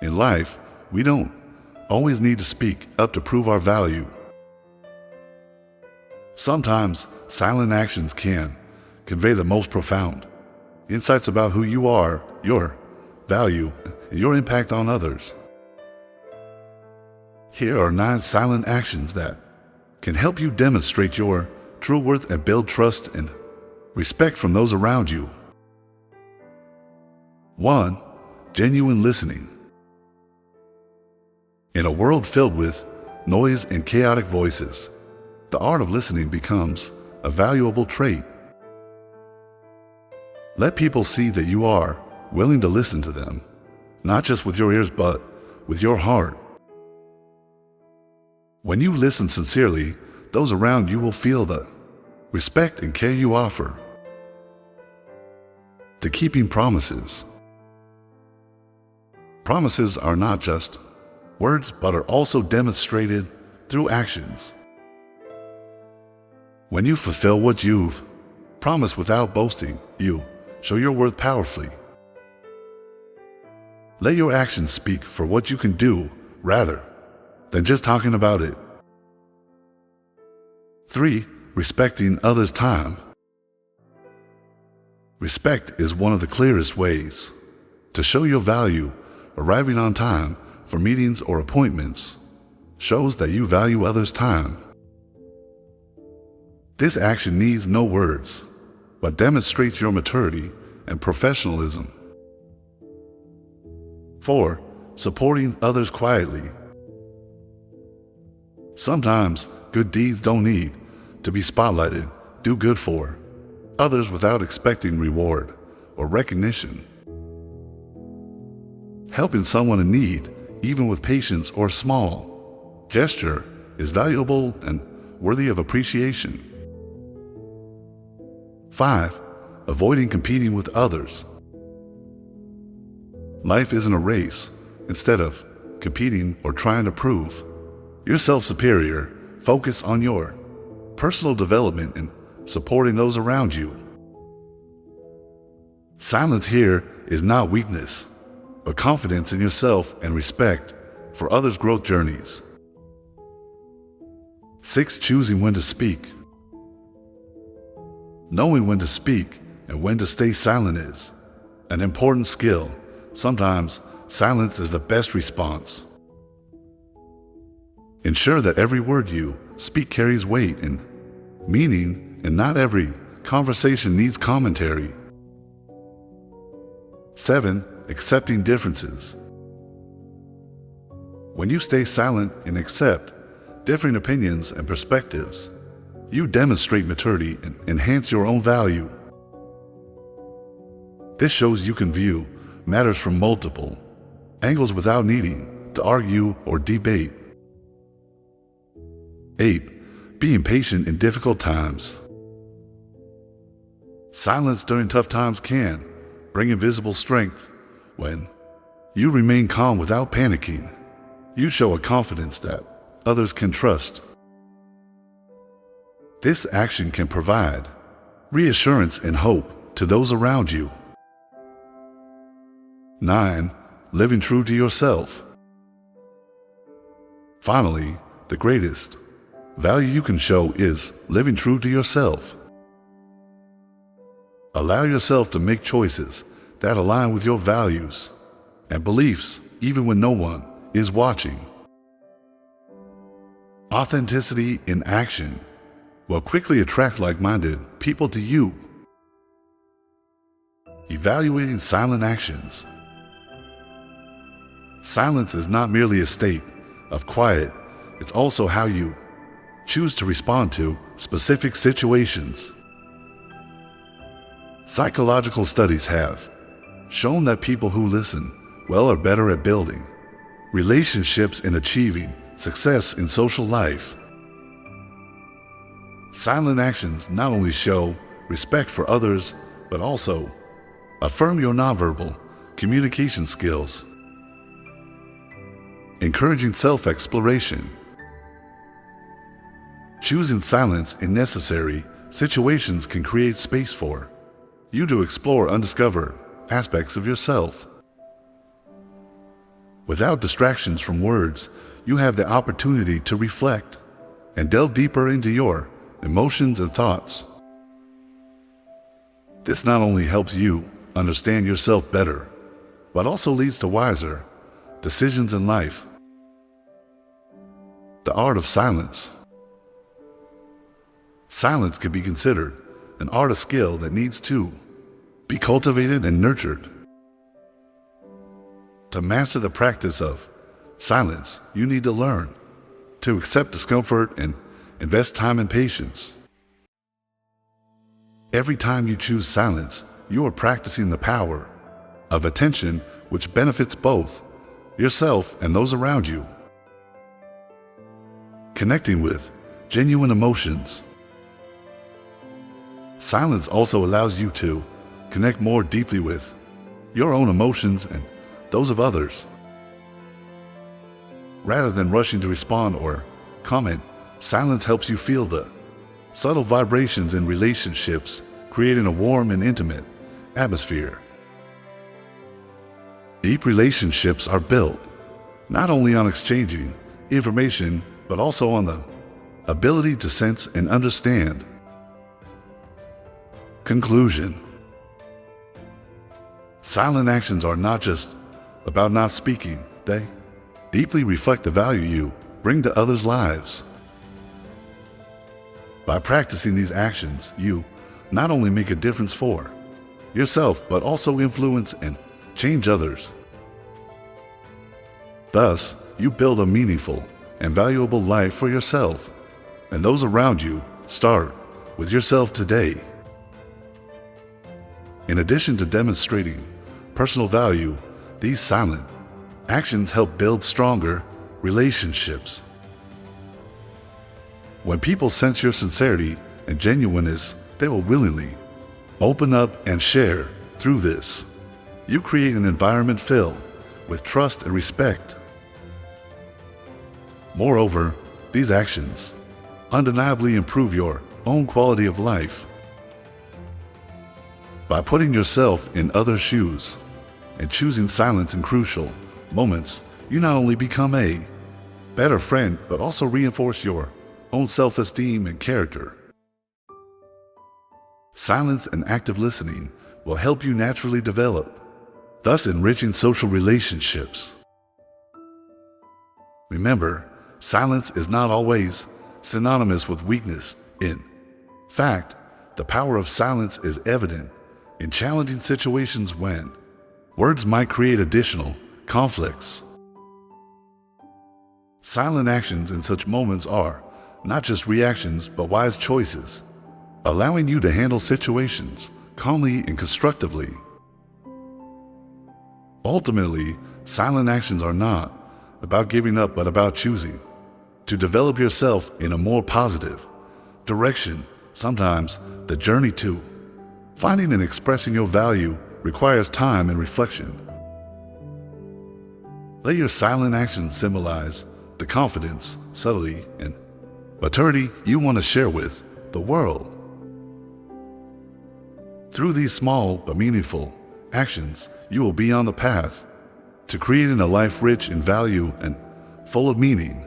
In life, we don't always need to speak up to prove our value. Sometimes silent actions can convey the most profound insights about who you are, your value, and your impact on others. Here are 9 silent actions that can help you demonstrate your true worth and build trust and respect from those around you. 1. Genuine listening. In a world filled with noise and chaotic voices, the art of listening becomes a valuable trait. Let people see that you are willing to listen to them, not just with your ears, but with your heart. When you listen sincerely, those around you will feel the respect and care you offer. To keeping promises. Promises are not just words, but are also demonstrated through actions. When you fulfill what you've promised without boasting, you show your worth powerfully. Let your actions speak for what you can do rather than just talking about it. 3. Respecting others' time. Respect is one of the clearest ways to show your value. Arriving on time for meetings or appointments shows that you value others' time. This action needs no words, but demonstrates your maturity and professionalism. 4. Supporting others quietly. Sometimes good deeds don't need to be spotlighted. Do good for others without expecting reward or recognition. Helping someone in need, even with patience or small gesture, is valuable and worthy of appreciation. 5. Avoiding competing with others. Life isn't a race. Instead of competing or trying to prove yourself superior, focus on your personal development and supporting those around you. Silence here is not weakness, but confidence in yourself and respect for others' growth journeys. 6. Choosing when to speak. Knowing when to speak and when to stay silent is an important skill. Sometimes silence is the best response. Ensure that every word you speak carries weight and meaning, and not every conversation needs commentary. 7. Accepting differences. When you stay silent and accept differing opinions and perspectives, you demonstrate maturity and enhance your own value. This shows you can view matters from multiple angles without needing to argue or debate. 8. Being patient in difficult times. Silence during tough times can bring invisible strength. When you remain calm without panicking, you show a confidence that others can trust. This action can provide reassurance and hope to those around you. 9. Living true to yourself. Finally, the greatest value you can show is living true to yourself. Allow yourself to make choices that align with your values and beliefs, even when no one is watching. Authenticity in action will quickly attract like-minded people to you. Evaluating silent actions. Silence is not merely a state of quiet, it's also how you choose to respond to specific situations. Psychological studies have shown that people who listen well are better at building relationships and achieving success in social life. Silent actions not only show respect for others, but also affirm your nonverbal communication skills. Encouraging self-exploration. Choosing silence in necessary situations can create space for you to explore undiscovered aspects of yourself. Without distractions from words, you have the opportunity to reflect and delve deeper into your emotions and thoughts. This not only helps you understand yourself better, but also leads to wiser decisions in life. The art of silence. Silence can be considered an art of skill that needs to be cultivated and nurtured. To master the practice of silence, you need to learn to accept discomfort and invest time and patience. Every time you choose silence, you are practicing the power of attention, which benefits both yourself and those around you. Connecting with genuine emotions. Silence also allows you to connect more deeply with your own emotions and those of others. Rather than rushing to respond or comment, silence helps you feel the subtle vibrations in relationships, creating a warm and intimate atmosphere. Deep relationships are built not only on exchanging information, but also on the ability to sense and understand. Conclusion. Silent actions are not just about not speaking. They deeply reflect the value you bring to others' lives. By practicing these actions, you not only make a difference for yourself, but also influence and change others. Thus, you build a meaningful and valuable life for yourself and those around you. Start with yourself today. In addition to demonstrating personal value, these silent actions help build stronger relationships. When people sense your sincerity and genuineness, they will willingly open up and share. Through this, you create an environment filled with trust and respect. Moreover, these actions undeniably improve your own quality of life. By putting yourself in others' shoes and choosing silence in crucial moments, you not only become a better friend, but also reinforce your own self-esteem and character. Silence and active listening will help you naturally develop, thus enriching social relationships. Remember, silence is not always synonymous with weakness. In fact, the power of silence is evident in challenging situations when words might create additional conflicts. Silent actions in such moments are not just reactions, but wise choices, allowing you to handle situations calmly and constructively. Ultimately, silent actions are not about giving up, but about choosing to develop yourself in a more positive direction. Sometimes the journey to finding and expressing your value requires time and reflection. Let your silent actions symbolize the confidence, subtlety, and maturity you want to share with the world. Through these small but meaningful actions, you will be on the path to creating a life rich in value and full of meaning.